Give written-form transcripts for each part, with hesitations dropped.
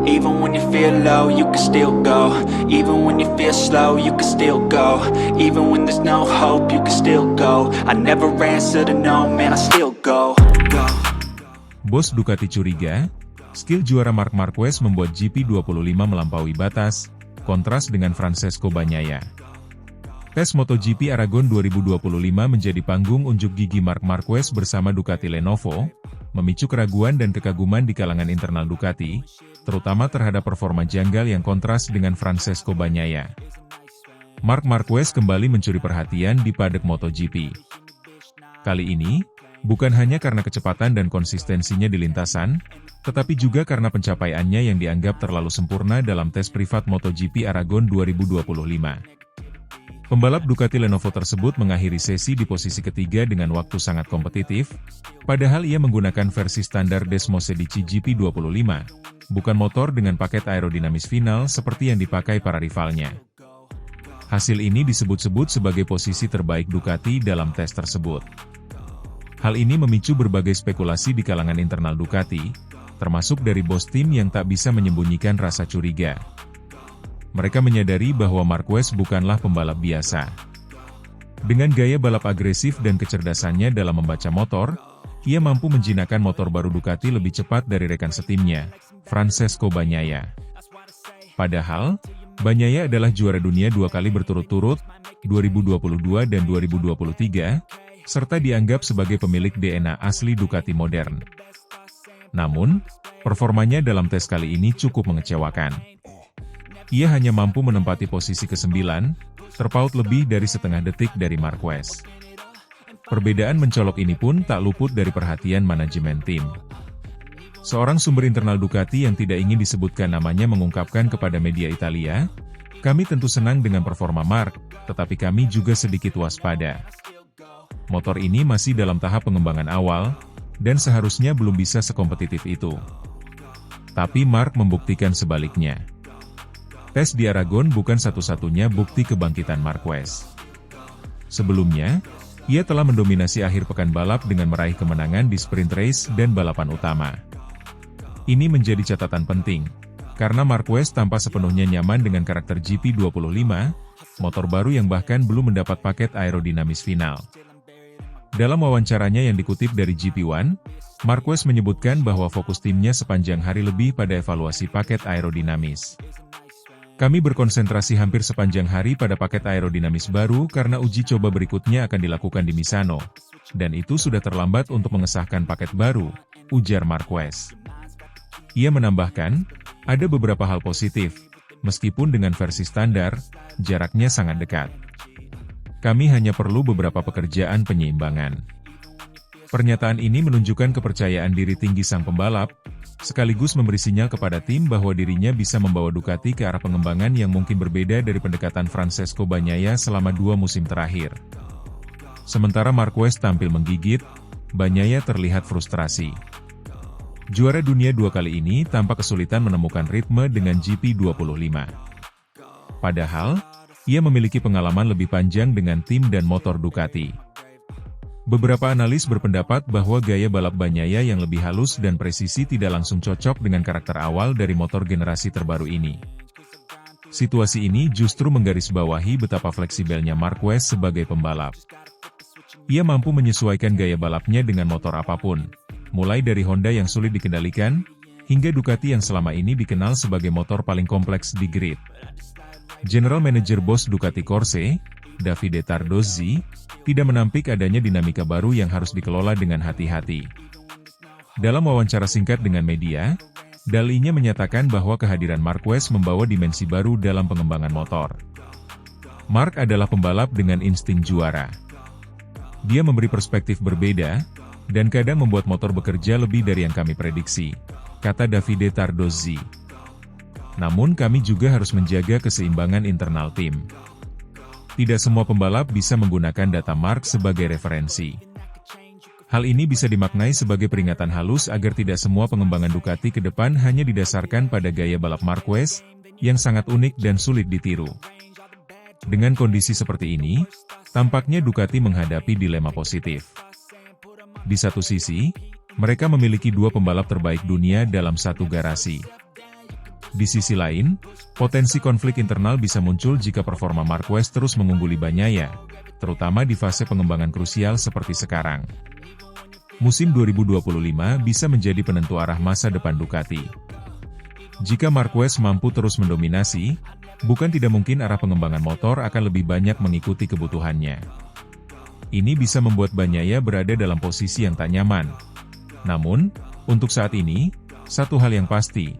Even when you feel low, you can still go. Even when you feel slow, you can still go. Even when there's no hope, you can still go. I never answer to no, man, I still go. Bos Ducati curiga, skill juara Marc Marquez membuat GP25 melampaui batas, kontras dengan Francesco Bagnaia. Tes MotoGP Aragon 2025 menjadi panggung unjuk gigi Marc Marquez bersama Ducati Lenovo, memicu keraguan dan kekaguman di kalangan internal Ducati, terutama terhadap performa janggal yang kontras dengan Francesco Bagnaia. Marc Marquez kembali mencuri perhatian di paddock MotoGP. Kali ini, bukan hanya karena kecepatan dan konsistensinya di lintasan, tetapi juga karena pencapaiannya yang dianggap terlalu sempurna dalam tes privat MotoGP Aragon 2025. Pembalap Ducati Lenovo tersebut mengakhiri sesi di posisi ketiga dengan waktu sangat kompetitif, padahal ia menggunakan versi standar Desmosedici GP25, bukan motor dengan paket aerodinamis final seperti yang dipakai para rivalnya. Hasil ini disebut-sebut sebagai posisi terbaik Ducati dalam tes tersebut. Hal ini memicu berbagai spekulasi di kalangan internal Ducati, termasuk dari bos tim yang tak bisa menyembunyikan rasa curiga. Mereka menyadari bahwa Marquez bukanlah pembalap biasa. Dengan gaya balap agresif dan kecerdasannya dalam membaca motor, ia mampu menjinakkan motor baru Ducati lebih cepat dari rekan setimnya, Francesco Bagnaia. Padahal, Bagnaia adalah juara dunia 2 kali berturut-turut, 2022 dan 2023, serta dianggap sebagai pemilik DNA asli Ducati modern. Namun, performanya dalam tes kali ini cukup mengecewakan. Ia hanya mampu menempati posisi ke-9, terpaut lebih dari setengah detik dari Marquez. Perbedaan mencolok ini pun tak luput dari perhatian manajemen tim. Seorang sumber internal Ducati yang tidak ingin disebutkan namanya mengungkapkan kepada media Italia, "Kami tentu senang dengan performa Marc, tetapi kami juga sedikit waspada. Motor ini masih dalam tahap pengembangan awal, dan seharusnya belum bisa sekompetitif itu." Tapi Marc membuktikan sebaliknya. Tes di Aragon bukan satu-satunya bukti kebangkitan Marquez. Sebelumnya, ia telah mendominasi akhir pekan balap dengan meraih kemenangan di sprint race dan balapan utama. Ini menjadi catatan penting, karena Marquez tampak sepenuhnya nyaman dengan karakter GP25, motor baru yang bahkan belum mendapat paket aerodinamis final. Dalam wawancaranya yang dikutip dari GP1, Marquez menyebutkan bahwa fokus timnya sepanjang hari lebih pada evaluasi paket aerodinamis. "Kami berkonsentrasi hampir sepanjang hari pada paket aerodinamis baru karena uji coba berikutnya akan dilakukan di Misano, dan itu sudah terlambat untuk mengesahkan paket baru," ujar Marquez. Ia menambahkan, ada beberapa hal positif, meskipun dengan versi standar, jaraknya sangat dekat. "Kami hanya perlu beberapa pekerjaan penyeimbangan." Pernyataan ini menunjukkan kepercayaan diri tinggi sang pembalap, sekaligus memberi sinyal kepada tim bahwa dirinya bisa membawa Ducati ke arah pengembangan yang mungkin berbeda dari pendekatan Francesco Bagnaia selama 2 musim terakhir. Sementara Marquez tampil menggigit, Bagnaia terlihat frustrasi. Juara dunia 2 kali ini tampak kesulitan menemukan ritme dengan GP25. Padahal, ia memiliki pengalaman lebih panjang dengan tim dan motor Ducati. Beberapa analis berpendapat bahwa gaya balap Bagnaia yang lebih halus dan presisi tidak langsung cocok dengan karakter awal dari motor generasi terbaru ini. Situasi ini justru menggarisbawahi betapa fleksibelnya Marquez sebagai pembalap. Ia mampu menyesuaikan gaya balapnya dengan motor apapun, mulai dari Honda yang sulit dikendalikan, hingga Ducati yang selama ini dikenal sebagai motor paling kompleks di grid. General Manager Bos Ducati Corse, Davide Tardozzi, tidak menampik adanya dinamika baru yang harus dikelola dengan hati-hati. Dalam wawancara singkat dengan media, dalinya menyatakan bahwa kehadiran Marquez membawa dimensi baru dalam pengembangan motor. Marc adalah pembalap dengan insting juara. Dia memberi perspektif berbeda, dan kadang membuat motor bekerja lebih dari yang kami prediksi, kata Davide Tardozzi. Namun kami juga harus menjaga keseimbangan internal tim. Tidak semua pembalap bisa menggunakan data Marc sebagai referensi. Hal ini bisa dimaknai sebagai peringatan halus agar tidak semua pengembangan Ducati ke depan hanya didasarkan pada gaya balap Marquez, yang sangat unik dan sulit ditiru. Dengan kondisi seperti ini, tampaknya Ducati menghadapi dilema positif. Di satu sisi, mereka memiliki 2 pembalap terbaik dunia dalam satu garasi. Di sisi lain, potensi konflik internal bisa muncul jika performa Marquez terus mengungguli Bagnaia, terutama di fase pengembangan krusial seperti sekarang. Musim 2025 bisa menjadi penentu arah masa depan Ducati. Jika Marquez mampu terus mendominasi, bukan tidak mungkin arah pengembangan motor akan lebih banyak mengikuti kebutuhannya. Ini bisa membuat Bagnaia berada dalam posisi yang tak nyaman. Namun, untuk saat ini, satu hal yang pasti,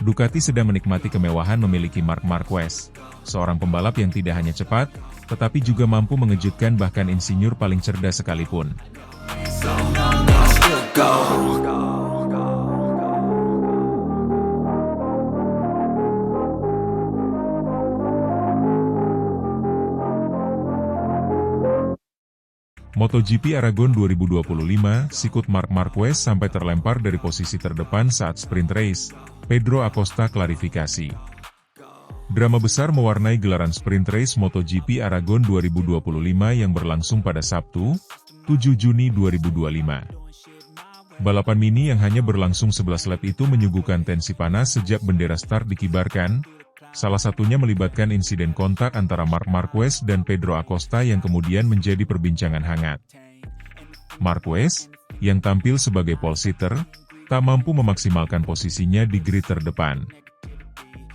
Ducati sedang menikmati kemewahan memiliki Marc Marquez, seorang pembalap yang tidak hanya cepat, tetapi juga mampu mengejutkan bahkan insinyur paling cerdas sekalipun. MotoGP Aragon 2025, sikut Marc Marquez sampai terlempar dari posisi terdepan saat sprint race. Pedro Acosta klarifikasi. Drama besar mewarnai gelaran sprint race MotoGP Aragon 2025 yang berlangsung pada Sabtu, 7 Juni 2025. Balapan mini yang hanya berlangsung 11 lap itu menyuguhkan tensi panas sejak bendera start dikibarkan, salah satunya melibatkan insiden kontak antara Marc Marquez dan Pedro Acosta yang kemudian menjadi perbincangan hangat. Marquez, yang tampil sebagai pole sitter, tak mampu memaksimalkan posisinya di grid terdepan.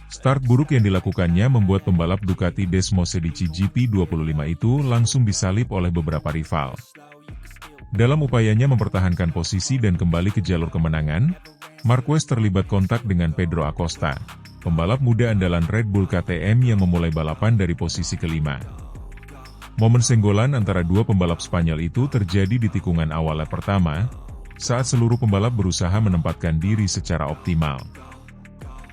Start buruk yang dilakukannya membuat pembalap Ducati Desmosedici GP25 itu langsung disalip oleh beberapa rival. Dalam upayanya mempertahankan posisi dan kembali ke jalur kemenangan, Marquez terlibat kontak dengan Pedro Acosta, pembalap muda andalan Red Bull KTM yang memulai balapan dari posisi kelima. Momen senggolan antara dua pembalap Spanyol itu terjadi di tikungan awal lap pertama, saat seluruh pembalap berusaha menempatkan diri secara optimal.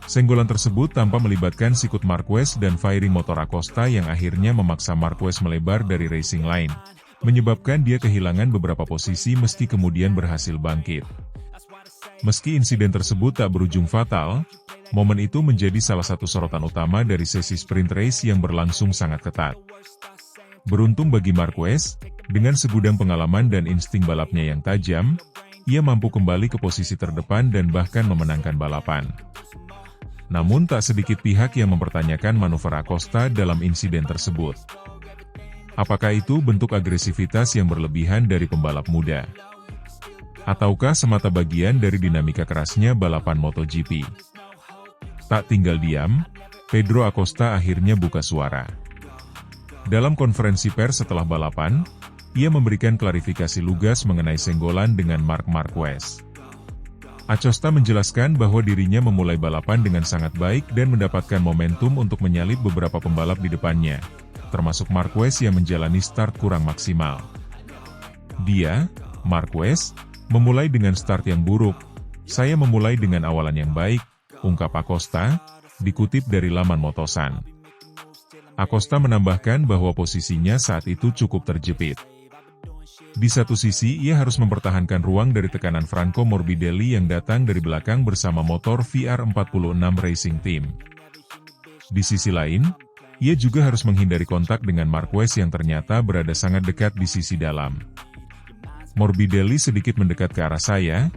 Senggolan tersebut tanpa melibatkan sikut Marquez dan firing motor Acosta yang akhirnya memaksa Marquez melebar dari racing line, menyebabkan dia kehilangan beberapa posisi meski kemudian berhasil bangkit. Meski insiden tersebut tak berujung fatal, momen itu menjadi salah satu sorotan utama dari sesi sprint race yang berlangsung sangat ketat. Beruntung bagi Marquez, dengan segudang pengalaman dan insting balapnya yang tajam, ia mampu kembali ke posisi terdepan dan bahkan memenangkan balapan. Namun tak sedikit pihak yang mempertanyakan manuver Acosta dalam insiden tersebut. Apakah itu bentuk agresivitas yang berlebihan dari pembalap muda? Ataukah semata bagian dari dinamika kerasnya balapan MotoGP? Tak tinggal diam, Pedro Acosta akhirnya buka suara. Dalam konferensi pers setelah balapan, ia memberikan klarifikasi lugas mengenai senggolan dengan Marc Marquez. Acosta menjelaskan bahwa dirinya memulai balapan dengan sangat baik dan mendapatkan momentum untuk menyalip beberapa pembalap di depannya, termasuk Marquez yang menjalani start kurang maksimal. Dia, Marquez, memulai dengan start yang buruk. Saya memulai dengan awalan yang baik, ungkap Acosta, dikutip dari laman Motosan. Acosta menambahkan bahwa posisinya saat itu cukup terjepit. Di satu sisi ia harus mempertahankan ruang dari tekanan Franco Morbidelli yang datang dari belakang bersama motor VR46 Racing Team. Di sisi lain, ia juga harus menghindari kontak dengan Marquez yang ternyata berada sangat dekat di sisi dalam. Morbidelli sedikit mendekat ke arah saya,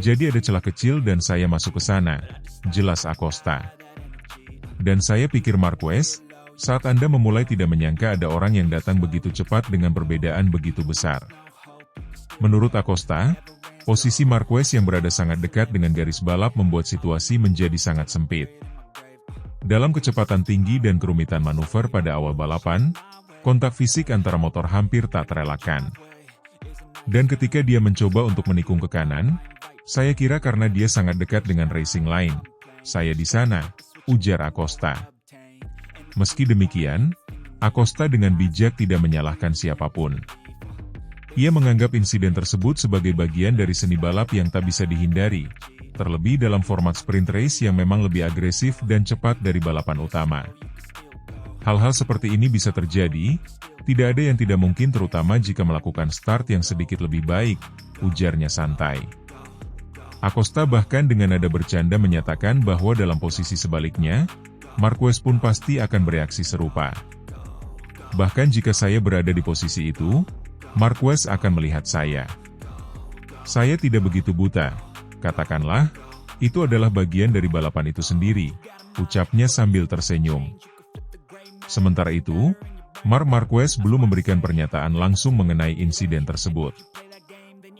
jadi ada celah kecil dan saya masuk ke sana, jelas Acosta. Dan saya pikir Marquez, saat Anda memulai tidak menyangka ada orang yang datang begitu cepat dengan perbedaan begitu besar. Menurut Acosta, posisi Marquez yang berada sangat dekat dengan garis balap membuat situasi menjadi sangat sempit. Dalam kecepatan tinggi dan kerumitan manuver pada awal balapan, kontak fisik antara motor hampir tak terelakkan. Dan ketika dia mencoba untuk menikung ke kanan, saya kira karena dia sangat dekat dengan racing line. Saya di sana, ujar Acosta. Meski demikian, Acosta dengan bijak tidak menyalahkan siapapun. Ia menganggap insiden tersebut sebagai bagian dari seni balap yang tak bisa dihindari, terlebih dalam format sprint race yang memang lebih agresif dan cepat dari balapan utama. Hal-hal seperti ini bisa terjadi, tidak ada yang tidak mungkin terutama jika melakukan start yang sedikit lebih baik, ujarnya santai. Acosta bahkan dengan nada bercanda menyatakan bahwa dalam posisi sebaliknya, Marquez pun pasti akan bereaksi serupa. Bahkan jika saya berada di posisi itu, Marquez akan melihat saya. Saya tidak begitu buta, katakanlah, itu adalah bagian dari balapan itu sendiri, ucapnya sambil tersenyum. Sementara itu, Marc Marquez belum memberikan pernyataan langsung mengenai insiden tersebut.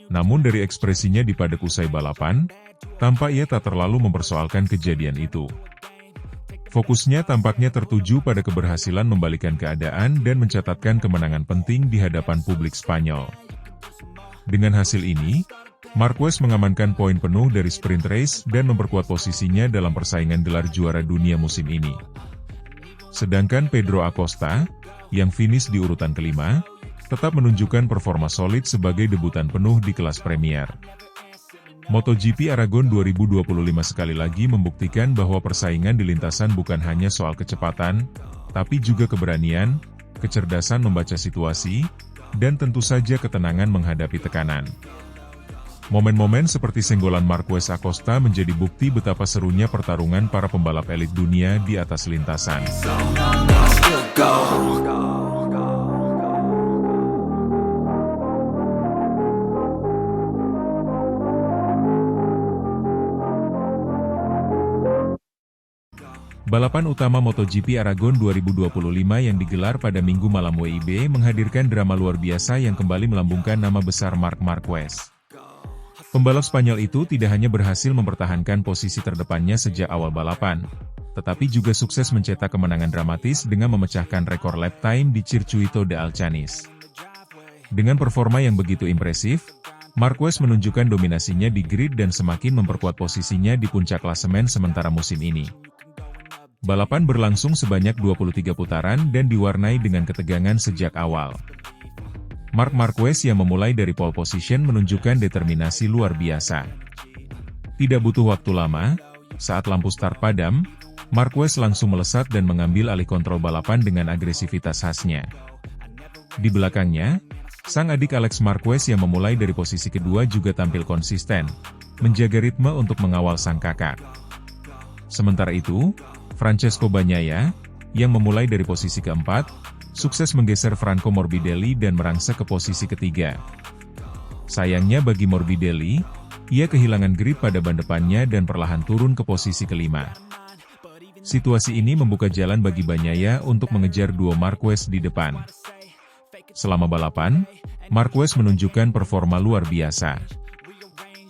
Namun dari ekspresinya di padek usai balapan, tampak ia tak terlalu mempersoalkan kejadian itu. Fokusnya tampaknya tertuju pada keberhasilan membalikan keadaan dan mencatatkan kemenangan penting di hadapan publik Spanyol. Dengan hasil ini, Marquez mengamankan poin penuh dari sprint race dan memperkuat posisinya dalam persaingan gelar juara dunia musim ini. Sedangkan Pedro Acosta, yang finish di urutan kelima, tetap menunjukkan performa solid sebagai debutan penuh di kelas Premier. MotoGP Aragon 2025 sekali lagi membuktikan bahwa persaingan di lintasan bukan hanya soal kecepatan, tapi juga keberanian, kecerdasan membaca situasi, dan tentu saja ketenangan menghadapi tekanan. Momen-momen seperti senggolan Marquez Acosta menjadi bukti betapa serunya pertarungan para pembalap elit dunia di atas lintasan. Balapan utama MotoGP Aragon 2025 yang digelar pada Minggu malam WIB menghadirkan drama luar biasa yang kembali melambungkan nama besar Marc Marquez. Pembalap Spanyol itu tidak hanya berhasil mempertahankan posisi terdepannya sejak awal balapan, tetapi juga sukses mencetak kemenangan dramatis dengan memecahkan rekor lap time di Circuito de Alcanis. Dengan performa yang begitu impresif, Marquez menunjukkan dominasinya di grid dan semakin memperkuat posisinya di puncak klasemen sementara musim ini. Balapan berlangsung sebanyak 23 putaran dan diwarnai dengan ketegangan sejak awal. Marc Marquez yang memulai dari pole position menunjukkan determinasi luar biasa. Tidak butuh waktu lama, saat lampu start padam, Marquez langsung melesat dan mengambil alih kontrol balapan dengan agresivitas khasnya. Di belakangnya, sang adik Alex Marquez yang memulai dari posisi kedua juga tampil konsisten, menjaga ritme untuk mengawal sang kakak. Sementara itu, Francesco Bagnaia, yang memulai dari posisi keempat, sukses menggeser Franco Morbidelli dan merangsek ke posisi ketiga. Sayangnya bagi Morbidelli, ia kehilangan grip pada ban depannya dan perlahan turun ke posisi kelima. Situasi ini membuka jalan bagi Bagnaia untuk mengejar duo Marquez di depan. Selama balapan, Marquez menunjukkan performa luar biasa.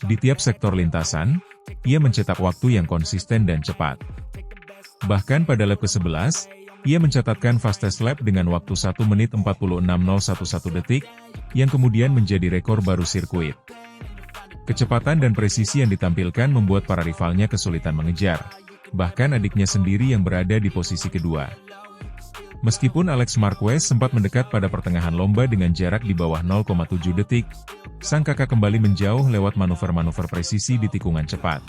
Di tiap sektor lintasan, ia mencetak waktu yang konsisten dan cepat. Bahkan pada lap ke-11, ia mencatatkan fastest lap dengan waktu 1 menit 46.011 detik, yang kemudian menjadi rekor baru sirkuit. Kecepatan dan presisi yang ditampilkan membuat para rivalnya kesulitan mengejar, bahkan adiknya sendiri yang berada di posisi kedua. Meskipun Alex Marquez sempat mendekat pada pertengahan lomba dengan jarak di bawah 0,7 detik, sang kakak kembali menjauh lewat manuver-manuver presisi di tikungan cepat.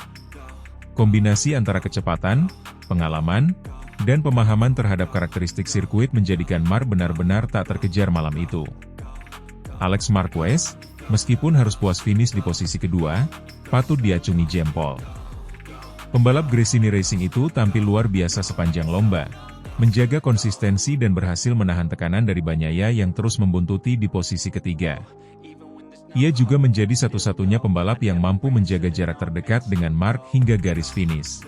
Kombinasi antara kecepatan, pengalaman, dan pemahaman terhadap karakteristik sirkuit menjadikan Marc benar-benar tak terkejar malam itu. Alex Marquez, meskipun harus puas finish di posisi kedua, patut diacungi jempol. Pembalap Gresini Racing itu tampil luar biasa sepanjang lomba, menjaga konsistensi dan berhasil menahan tekanan dari Bagnaia yang terus membuntuti di posisi ketiga. Ia juga menjadi satu-satunya pembalap yang mampu menjaga jarak terdekat dengan Marc hingga garis finish.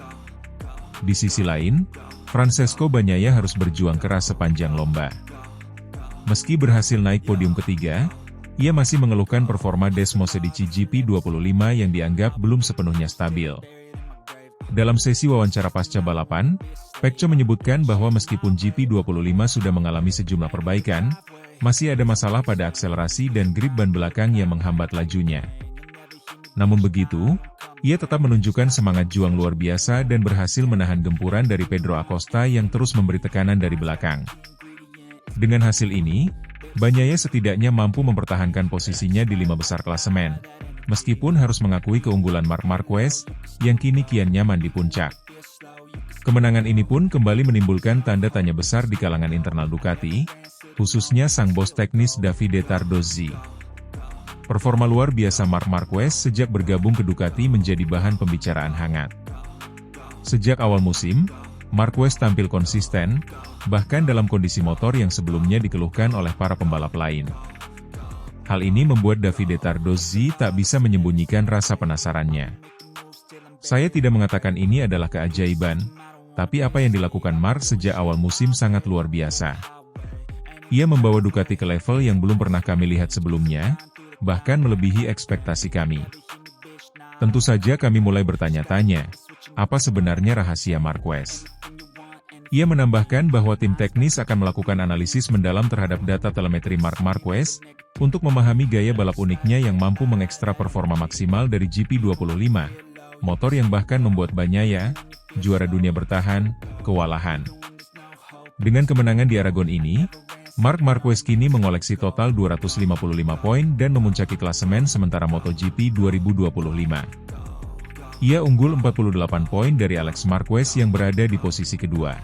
Di sisi lain, Francesco Bagnaia harus berjuang keras sepanjang lomba. Meski berhasil naik podium ketiga, ia masih mengeluhkan performa Desmosedici GP25 yang dianggap belum sepenuhnya stabil. Dalam sesi wawancara pasca balapan, Pecco menyebutkan bahwa meskipun GP25 sudah mengalami sejumlah perbaikan, masih ada masalah pada akselerasi dan grip ban belakang yang menghambat lajunya. Namun begitu, ia tetap menunjukkan semangat juang luar biasa dan berhasil menahan gempuran dari Pedro Acosta yang terus memberi tekanan dari belakang. Dengan hasil ini, Bagnaia setidaknya mampu mempertahankan posisinya di 5 besar klasemen, meskipun harus mengakui keunggulan Marc Marquez, yang kini kian nyaman di puncak. Kemenangan ini pun kembali menimbulkan tanda tanya besar di kalangan internal Ducati, khususnya sang bos teknis Davide Tardozzi. Performa luar biasa Marc Marquez sejak bergabung ke Ducati menjadi bahan pembicaraan hangat. Sejak awal musim, Marquez tampil konsisten, bahkan dalam kondisi motor yang sebelumnya dikeluhkan oleh para pembalap lain. Hal ini membuat Davide Tardozzi tak bisa menyembunyikan rasa penasarannya. Saya tidak mengatakan ini adalah keajaiban, Tapi apa yang dilakukan Marc sejak awal musim sangat luar biasa. Ia membawa Ducati ke level yang belum pernah kami lihat sebelumnya, bahkan melebihi ekspektasi kami. Tentu saja kami mulai bertanya-tanya, apa sebenarnya rahasia Marquez? Ia menambahkan bahwa tim teknis akan melakukan analisis mendalam terhadap data telemetri Marc Marquez, untuk memahami gaya balap uniknya yang mampu mengekstra performa maksimal dari GP25, motor yang bahkan membuat Bagnaia, juara dunia bertahan, kewalahan. Dengan kemenangan di Aragon ini, Marc Marquez kini mengoleksi total 255 poin dan memuncaki klasemen sementara MotoGP 2025. Ia unggul 48 poin dari Alex Marquez yang berada di posisi kedua.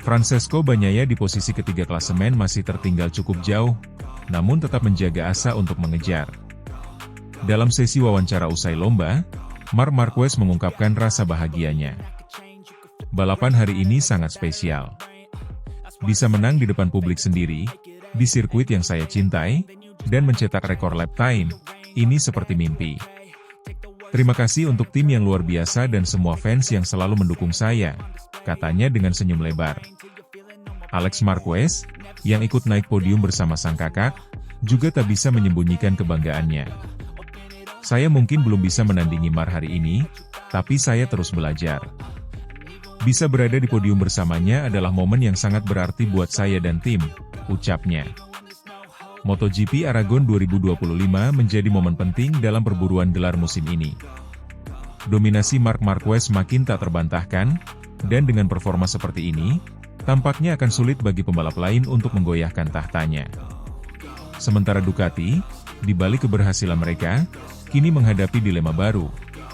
Francesco Bagnaia di posisi ketiga klasemen masih tertinggal cukup jauh, namun tetap menjaga asa untuk mengejar. Dalam sesi wawancara usai lomba, Marc Marquez mengungkapkan rasa bahagianya. Balapan hari ini sangat spesial. Bisa menang di depan publik sendiri, di sirkuit yang saya cintai, dan mencetak rekor lap time, ini seperti mimpi. Terima kasih untuk tim yang luar biasa dan semua fans yang selalu mendukung saya, katanya dengan senyum lebar. Alex Marquez, yang ikut naik podium bersama sang kakak, juga tak bisa menyembunyikan kebanggaannya. Saya mungkin belum bisa menandingi Marc hari ini, tapi saya terus belajar. Bisa berada di podium bersamanya adalah momen yang sangat berarti buat saya dan tim, ucapnya. MotoGP Aragon 2025 menjadi momen penting dalam perburuan gelar musim ini. Dominasi Marc Marquez makin tak terbantahkan, dan dengan performa seperti ini, tampaknya akan sulit bagi pembalap lain untuk menggoyahkan tahtanya. Sementara Ducati, di balik keberhasilan mereka, kini menghadapi dilema baru.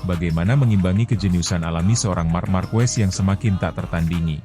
Bagaimana mengimbangi kejeniusan alami seorang Marc Marquez yang semakin tak tertandingi.